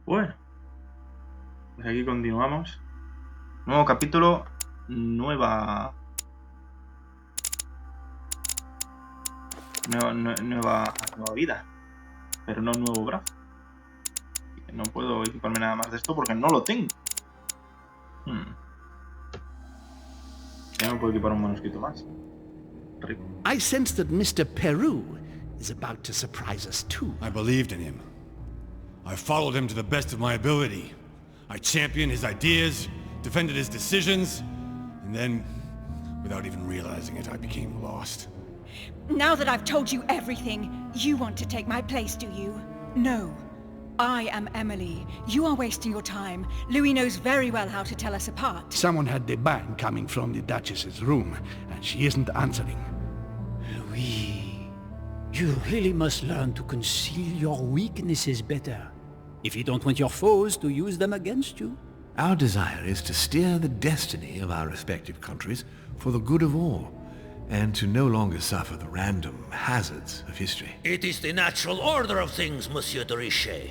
Bueno, pues aquí continuamos. Nuevo capítulo, nueva vida, pero no nuevo brazo. No puedo equiparme nada más de esto porque no lo tengo. Ya me puedo equipar un manuscrito más. Rico. I sense that Mr. Peru is about to surprise us too. I believed in him. I followed him to the best of my ability. I championed his ideas, defended his decisions, and then, without even realizing it, I became lost. Now that I've told you everything, you want to take my place, do you? No. I am Emily. You are wasting your time. Louis knows very well how to tell us apart. Someone had the bang coming from the Duchess's room, and she isn't answering. Louis, you really must learn to conceal your weaknesses better, if you don't want your foes to use them against you. Our desire is to steer the destiny of our respective countries for the good of all, and to no longer suffer the random hazards of history. It is the natural order of things, Monsieur de Richet.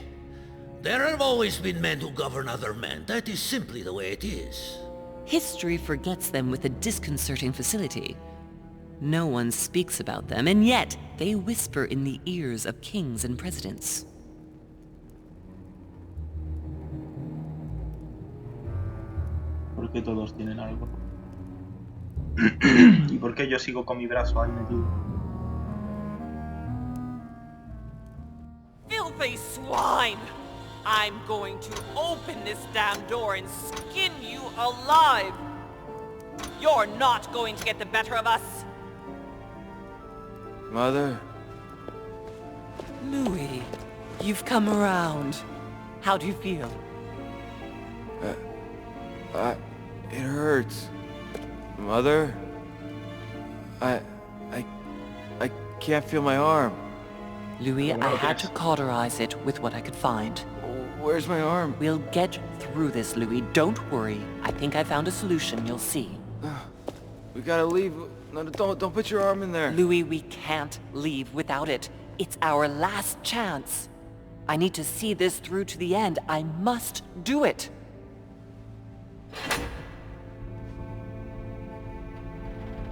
There have always been men who govern other men. That is simply the way it is. History forgets them with a disconcerting facility. No one speaks about them, and yet they whisper in the ears of kings and presidents. ¿Por qué todos tienen algo? ¿Y por qué yo sigo con mi brazo ahí metido? Filthy swine! I'm going to open this damn door and skin you alive! You're not going to get the better of us! Mother? Louis, you've come around. How do you feel? It hurts. Mother? I can't feel my arm. Louis, I had to cauterize it with what I could find. Where's my arm? We'll get through this, Louis. Don't worry. I think I found a solution. You'll see. We gotta leave. No, don't put your arm in there. Louis, we can't leave without it. It's our last chance. I need to see this through to the end. I must do it.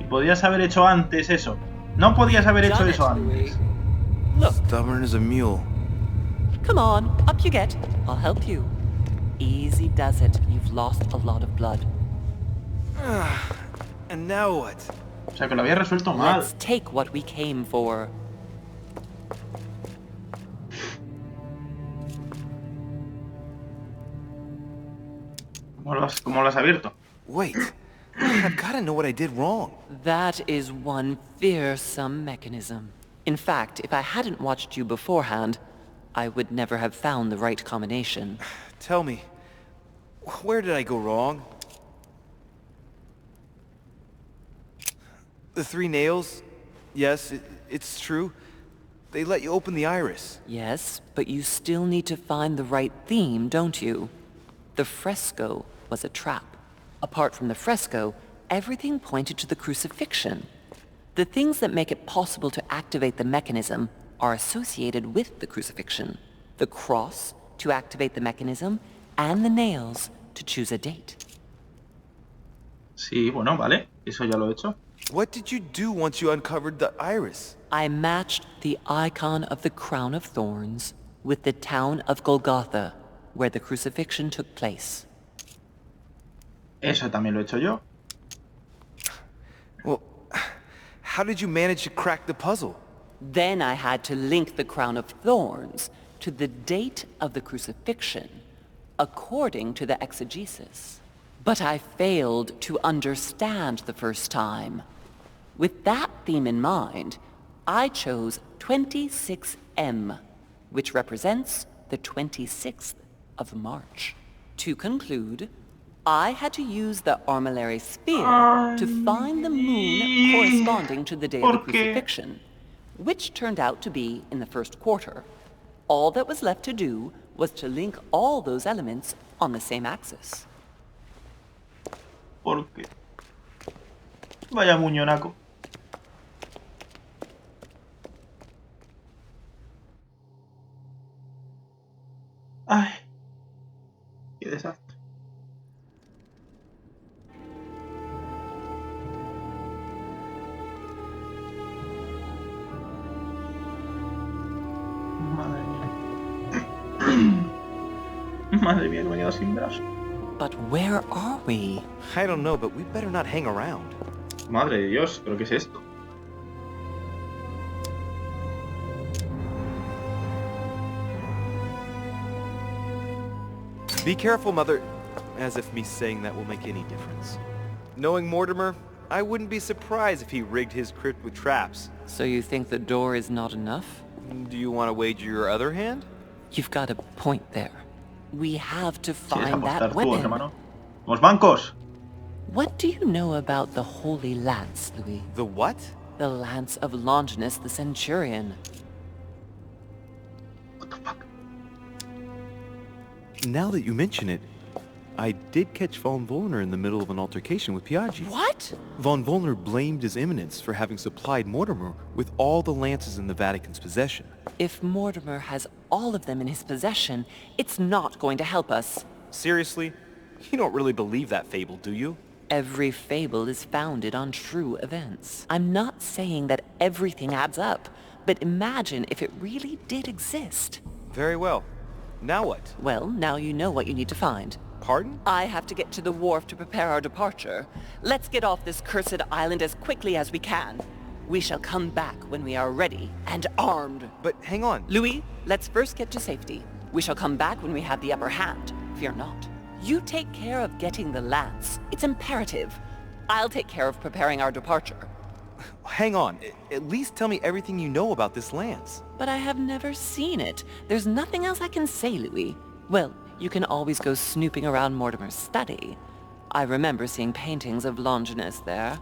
Y podías haber hecho antes eso. No podías haber hecho eso antes. Look. Stubborn as a mule. Come on, up you get. I'll help you. Easy does it. You've lost a lot of blood. And now what? O sea, que lo había resuelto mal. Let's take what we came for. ¿Cómo lo has abierto? Wait. I've gotta know what I did wrong. That is one fearsome mechanism. In fact, if I hadn't watched you beforehand, I would never have found the right combination. Tell me, where did I go wrong? The 3 nails? Yes, it's true. They let you open the iris. Yes, but you still need to find the right theme, don't you? The fresco was a trap. Apart from the fresco, everything pointed to the crucifixion. The things that make it possible to activate the mechanism are associated with the crucifixion. The cross to activate the mechanism, and the nails to choose a date. Sí, bueno, vale. Eso ya lo he hecho. What did you do once you uncovered the iris? I matched the icon of the crown of thorns with the town of Golgotha, where the crucifixion took place. Eso también lo he hecho yo. Well, how did you manage to crack the puzzle? Then I had to link the crown of thorns to the date of the crucifixion, according to the exegesis. But I failed to understand the first time. With that theme in mind, I chose 26M, which represents the 26th of March. To conclude, I had to use the armillary sphere to find the moon corresponding to the day of the crucifixion, which turned out to be in the first quarter. All that was left to do was to link all those elements on the same axis. ¿Por qué? Vaya muñonaco. Ay, Qué desastre. Madre mía. Madre mía, que me he quedado sin brazo. But where are we? I don't know, but we better not hang around. Madre de Dios, ¿pero qué es esto? Be careful, Mother. As if me saying that will make any difference. Knowing Mortimer, I wouldn't be surprised if he rigged his crypt with traps. So you think the door is not enough? Do you want to wager your other hand? You've got a point there. We have to ¿Quieres find apostar that tú, weapon. hermano? ¡Los bancos! What do you know about the Holy Lance, Louis? The what? The Lance of Longinus the Centurion. What the fuck? Now that you mention it, I did catch Von Wollner in the middle of an altercation with Piaggi. What? Von Wollner blamed His Eminence for having supplied Mortimer with all the lances in the Vatican's possession. If Mortimer has all of them in his possession, it's not going to help us. Seriously? You don't really believe that fable, do you? Every fable is founded on true events. I'm not saying that everything adds up, but imagine if it really did exist. Very well. Now what? Well, now you know what you need to find. Pardon? I have to get to the wharf to prepare our departure. Let's get off this cursed island as quickly as we can. We shall come back when we are ready and armed. But hang on. Louis, let's first get to safety. We shall come back when we have the upper hand. Fear not. You take care of getting the lance. It's imperative. I'll take care of preparing our departure. Hang on. At least tell me everything you know about this lance. But I have never seen it. There's nothing else I can say, Louis. Well, you can always go snooping around Mortimer's study. I remember seeing paintings of Longinus there.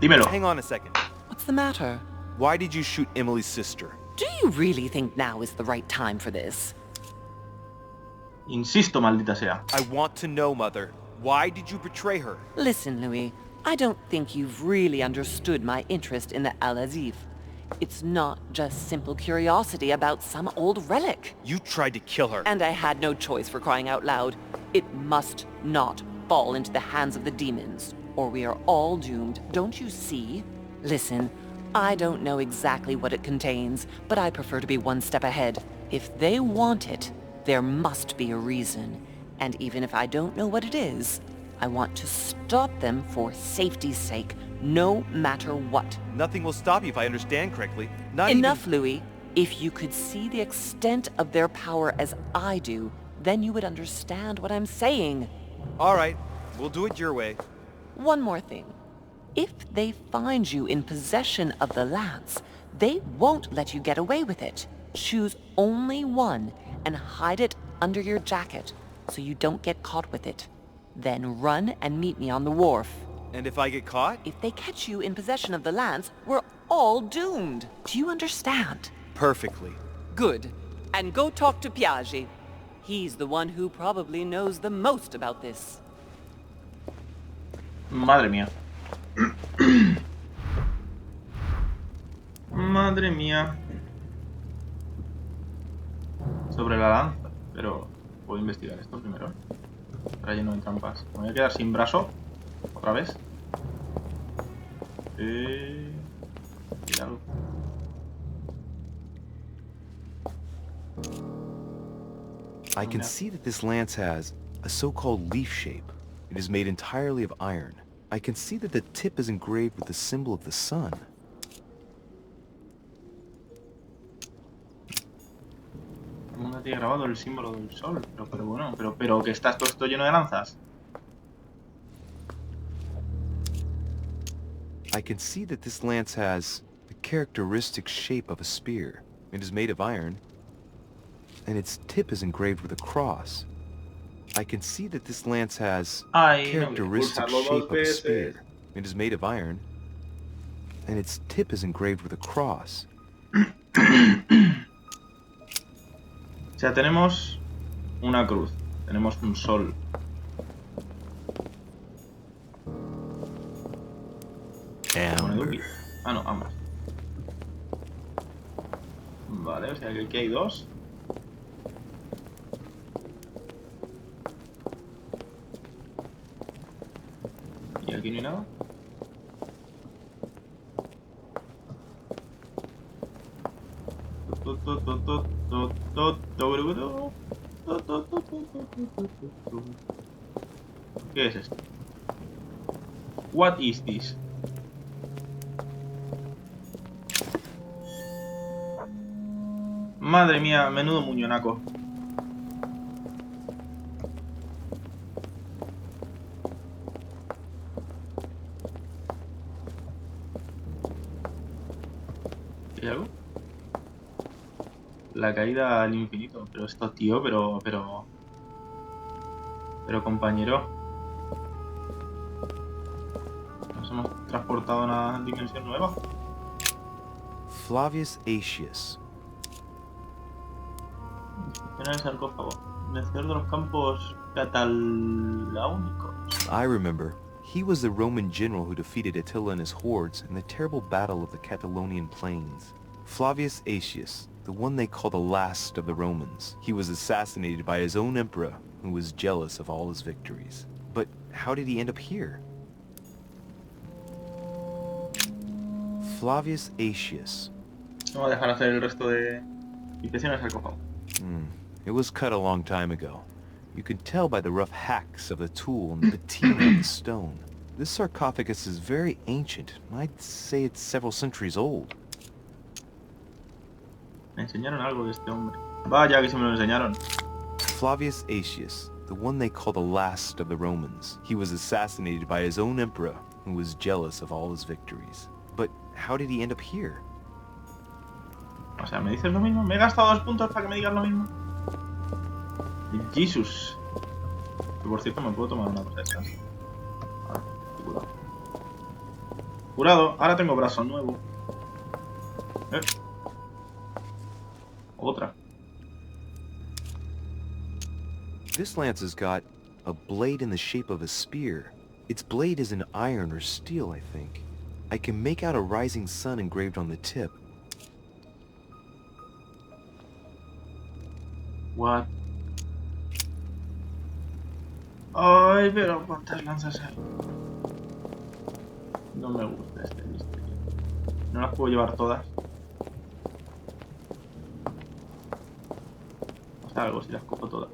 Dímelo. Hang on a second. What's the matter? Why did you shoot Emily's sister? Do you really think now is the right time for this? Insisto, maldita sea. I want to know, Mother. Why did you betray her? Listen, Louis. I don't think you've really understood my interest in the Al-Azif. It's not just simple curiosity about some old relic. You tried to kill her. And I had no choice, for crying out loud. It must not fall into the hands of the demons, or we are all doomed, don't you see? Listen, I don't know exactly what it contains, but I prefer to be one step ahead. If they want it, there must be a reason. And even if I don't know what it is, I want to stop them for safety's sake, no matter what. Nothing will stop you if I understand correctly. Enough, Louis. If you could see the extent of their power as I do, then you would understand what I'm saying. All right, we'll do it your way. One more thing. If they find you in possession of the lance, they won't let you get away with it. Choose only one and hide it under your jacket so you don't get caught with it. Then run and meet me on the wharf. And if I get caught? If they catch you in possession of the lance, we're all doomed. Do you understand? Perfectly. Good. And go talk to Piaggi. He's the one who probably knows the most about this. Madre mía. Madre mía. Sobre la lanza. Pero puedo investigar esto primero. Está lleno de trampas. Me voy a quedar sin brazo. Otra vez. Cuidado. I can see that this lance has a so-called leaf shape. It is made entirely of iron. I can see that the tip is engraved with the symbol of the sun. ¿Dónde te he grabado el símbolo del sol? Pero bueno, pero que está todo esto lleno de lanzas. I can see that this lance has the characteristic shape of a spear. It is made of iron, and its tip is engraved with a cross. I can see that this lance has characteristic shape of a spear. It is made of iron, and its tip is engraved with a cross. O sea, tenemos una cruz, tenemos un sol. Ah, no, ambas. Vale, o sea que aquí hay dos. Aquí no hay nada. ¿Qué es esto? What is this? Madre mía, menudo muñonaco. ¿Hay algo? La caída al infinito. Pero esto, tío, pero compañero. Nos hemos transportado a una dimensión nueva. Flavius Aetius. En el sarcófago. Vencedor de los campos cataláunicos. I remember. He was the Roman general who defeated Attila and his hordes in the terrible battle of the Catalonian plains. Flavius Aetius, the one they call the last of the Romans. He was assassinated by his own emperor, who was jealous of all his victories. But how did he end up here? Flavius Aetius. Vamos a dejar hacer el resto de inspección al sarcófago. It was cut a long time ago. You can tell by the rough hacks of the tool and the patina of the stone. This sarcophagus is very ancient. I'd say it's several centuries old. Me enseñaron algo de este hombre. Vaya que se me lo enseñaron. Flavius Aetius, the one they call the last of the Romans. He was assassinated by his own emperor, who was jealous of all his victories. But how did he end up here? O sea, ¿me dices lo mismo? ¿Me he gastado 2 puntos para que me digas lo mismo? Jesus. Que por cierto me puedo tomar una cosa de esas. Ahora, estoy curado. Curado, ahora tengo brazo nuevo. Otra. This lance has got a blade in the shape of a spear. Its blade is in iron or steel, I think. I can make out a rising sun engraved on the tip. What? Ay, pero ¿cuántas lanzas hay? No me gusta este misterio. No las puedo llevar todas. O sea, algo si las cojo todas.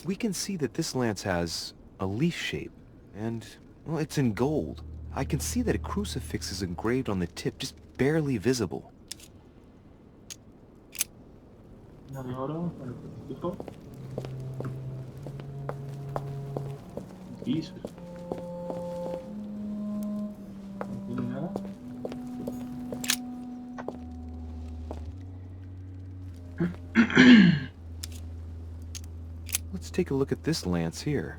We can see that this lance has a leaf shape, and, well, it's in gold. I can see that a crucifix is engraved on the tip, just barely visible. Una de oro, el crucifijo. Jesus. No tiene nada. Let's take a look at this lance here.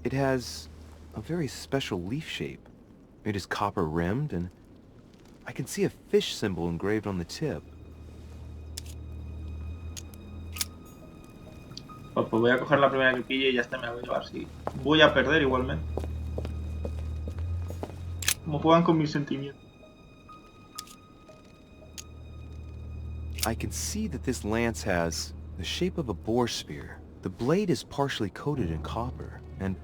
It has a very special leaf shape. It is copper rimmed, and I can see a fish symbol engraved on the tip. Pues voy a coger la primera que pille y ya está, me la voy a llevar. Sí. Voy a perder igualmente. Como juegan con mis sentimientos. I can see that this lance has the shape of a boar spear. The blade is partially coated in copper, and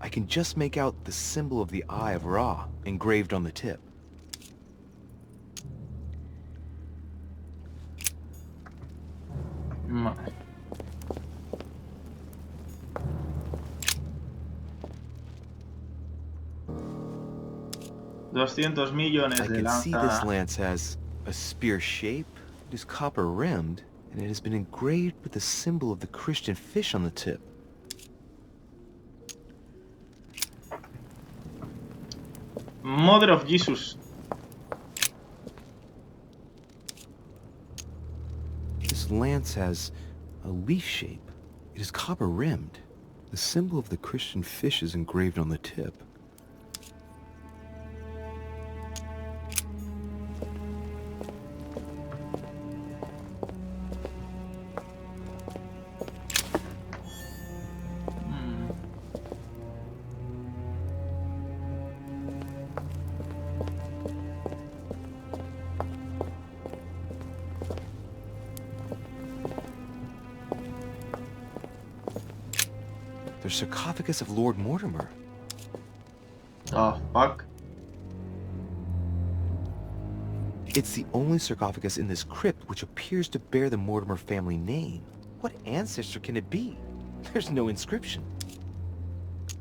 I can just make out the symbol of the Eye of Ra engraved on the tip. Madre. $200 millones I de can see this lanza. lance has a spear shape, it is copper rimmed, and it has been engraved with the symbol of the Christian fish on the tip. Mother of Jesus. This lance has a leaf shape. It is copper rimmed. The symbol of the Christian fish is engraved on the tip. The sarcophagus of Lord Mortimer. Oh, fuck. It's the only sarcophagus in this crypt which appears to bear the Mortimer family name. What ancestor can it be? There's no inscription.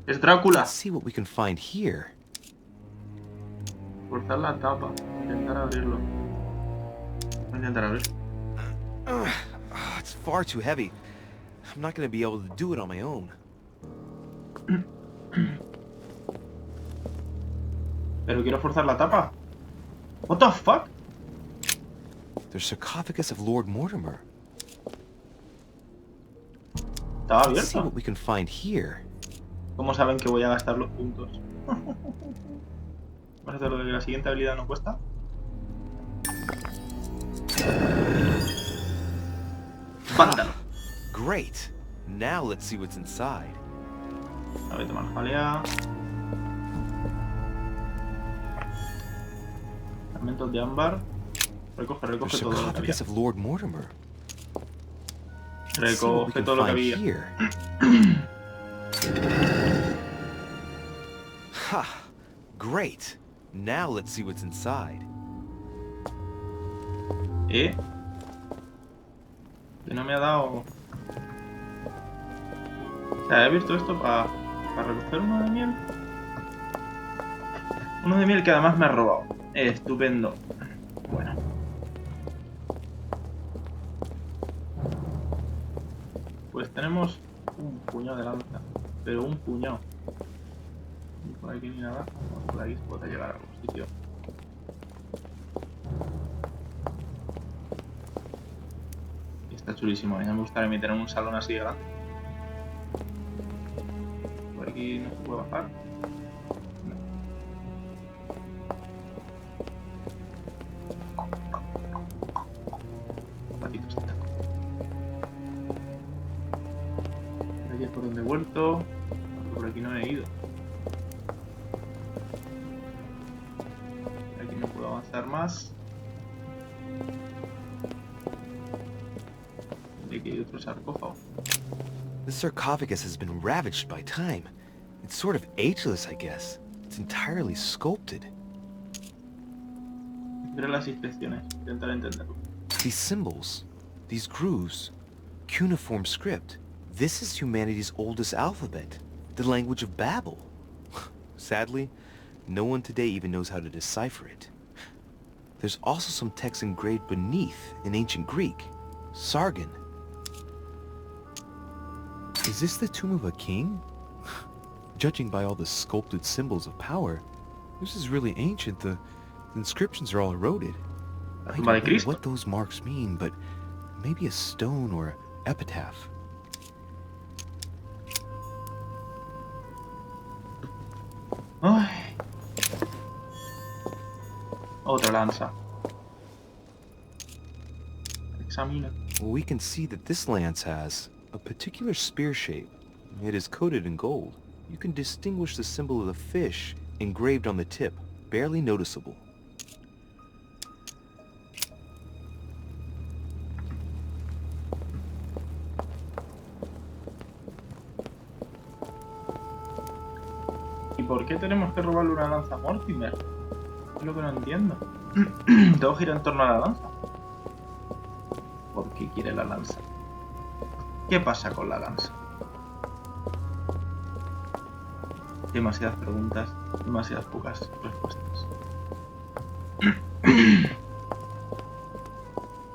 Es Drácula. Let's see what we can find here. Forzar la tapa. Intentar abrirlo. Voy a intentar abrirlo. It's far too heavy. I'm not going to be able to do it on my own. Pero quiero forzar la tapa. What the fuck? The sarcophagus of Lord Mortimer. Estaba Let's see abierto. what we can find here. ¿Cómo saben que voy a gastar los puntos? Vamos a hacer lo que la siguiente habilidad no cuesta. Vándalo. Great. Now let's see what's inside. A ver, tomar jalea. Fragmentos de ámbar. Recoge The todo lo que había. sarcophagus of Lord Mortimer. Let's see what we Recoge can todo lo que find había. here. Ha! Great. Now let's see what's inside. Que no me ha dado... O sea, he visto esto para recoger uno de miel. Uno de miel que además me ha robado. Estupendo. Bueno. Pues tenemos un puñado de lanza. Pero un puñado. Ni por aquí ni nada. Vamos por aquí, se puede llegar a algún sitio. Está chulísimo. A mí me gustaría meter en un salón así de grande. Por aquí no se puede bajar. No. Patitos de taco. Por aquí es por donde he vuelto. Por aquí no he ido. Por aquí no puedo avanzar más. Aquí hay otro sarcófago. The sarcophagus has been ravaged by time. It's sort of ageless, I guess. It's entirely sculpted. Mira las instrucciones. Intentar entenderlo. These symbols, these grooves, cuneiform script. This is humanity's oldest alphabet, the language of Babel. Sadly, no one today even knows how to decipher it. There's also some text engraved beneath in ancient Greek, Sargon. Is this the tomb of a king? Judging by all the sculpted symbols of power, this is really ancient. The inscriptions are all eroded. I don't know what those marks mean, but maybe a stone or epitaph. Ay. Otra lanza. Examina. Well, we can see that this lance has a particular spear shape. It is coated in gold. You can distinguish the symbol of the fish engraved on the tip, barely noticeable. ¿Y por qué tenemos que robarle una lanza a Mortimer? Es lo que no entiendo. Todo gira en torno a la lanza. ¿Por qué quiere la lanza? ¿Qué pasa con la lanza? Demasiadas preguntas, demasiadas pocas respuestas.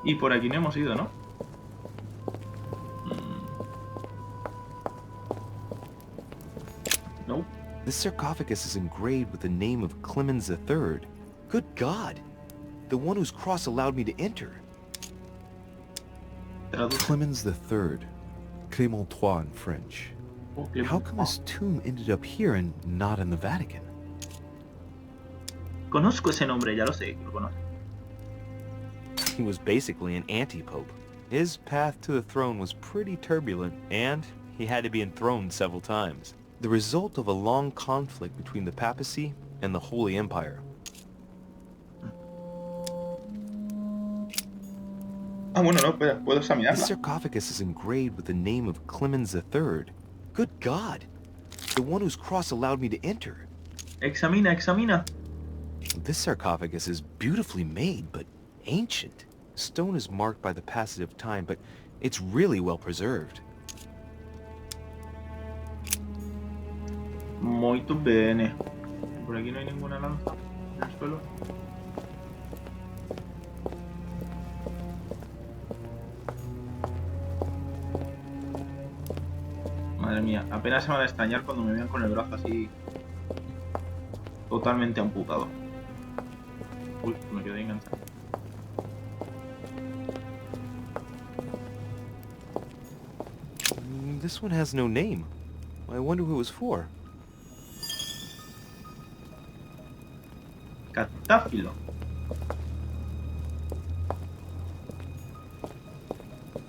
Y por aquí no hemos ido, ¿no? No. This sarcophagus is engraved with the name of Clemens III. Good God! The one whose cross allowed me to enter. Clemens III. Clément III in French. How come his tomb ended up here and not in the Vatican? Conozco ese nombre, ya lo sé, lo conozco. He was basically an anti-pope. His path to the throne was pretty turbulent, and he had to be enthroned several times. The result of a long conflict between the papacy and the Holy Empire. Ah, bueno, no, puedo examinarla. This sarcophagus is engraved with the name of Clemens III. Good God. The one whose cross allowed me to enter. Examina, examina. This sarcophagus is beautifully made, but ancient. Stone is marked by the passage of time, but it's really well preserved. Muito bene. Por aquí no hay ninguna lanza en el suelo. Madre mía, apenas se me va a extrañar cuando me vean con el brazo así totalmente amputado. Uy, me quedé enganchado. This one has no name. I wonder who it was for. Catáfilo.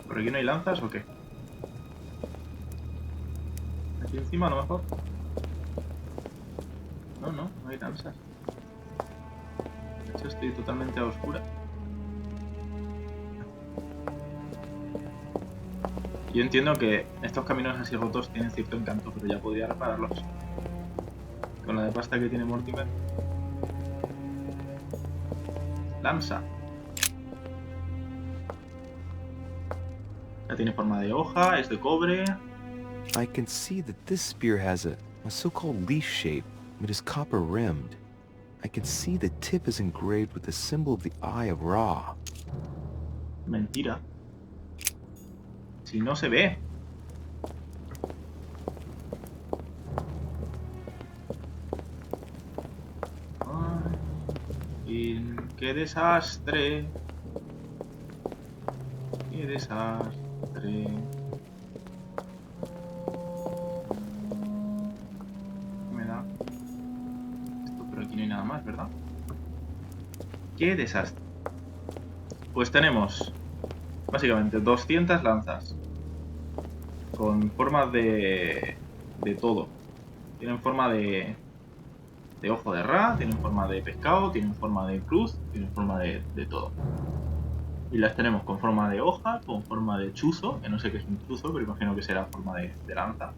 ¿Por aquí no hay lanzas o qué? Aquí encima a lo mejor. No hay lanzas. De hecho estoy totalmente a oscuras. Yo entiendo que estos caminos así rotos tienen cierto encanto, pero ya podría repararlos. Con la de pasta que tiene Mortimer. Lanza. Ya tiene forma de hoja, es de cobre. I can see that this spear has a so-called leaf shape. It is copper-rimmed. I can see the tip is engraved with the symbol of the Eye of Ra. Mentira. Si no se ve. Ay, qué desastre. Qué desastre. Me da esto, pero aquí no hay nada más, ¿verdad? Qué desastre. Pues tenemos básicamente 200 lanzas con formas de todo. Tienen forma de ojo de Ra, tienen forma de pescado, tienen forma de cruz, tienen forma de todo. Y las tenemos con forma de hoja, con forma de chuzo, que no sé qué es un chuzo, pero imagino que será forma de lanza.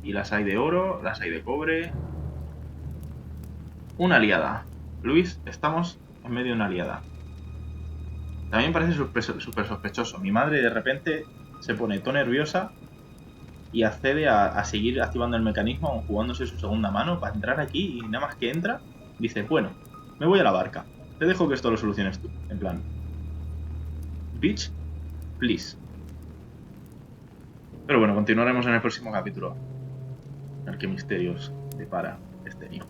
Y las hay de oro, las hay de cobre. Una liada. Luis, estamos en medio de una liada. También parece súper sospechoso. Mi madre de repente se pone todo nerviosa y accede a seguir activando el mecanismo, aun jugándose su segunda mano para entrar aquí, y nada más que entra, dice, bueno, me voy a la barca. Te dejo que esto lo soluciones tú. En plan, bitch, please. Pero bueno, continuaremos en el próximo capítulo. A ver qué misterios depara este enigma.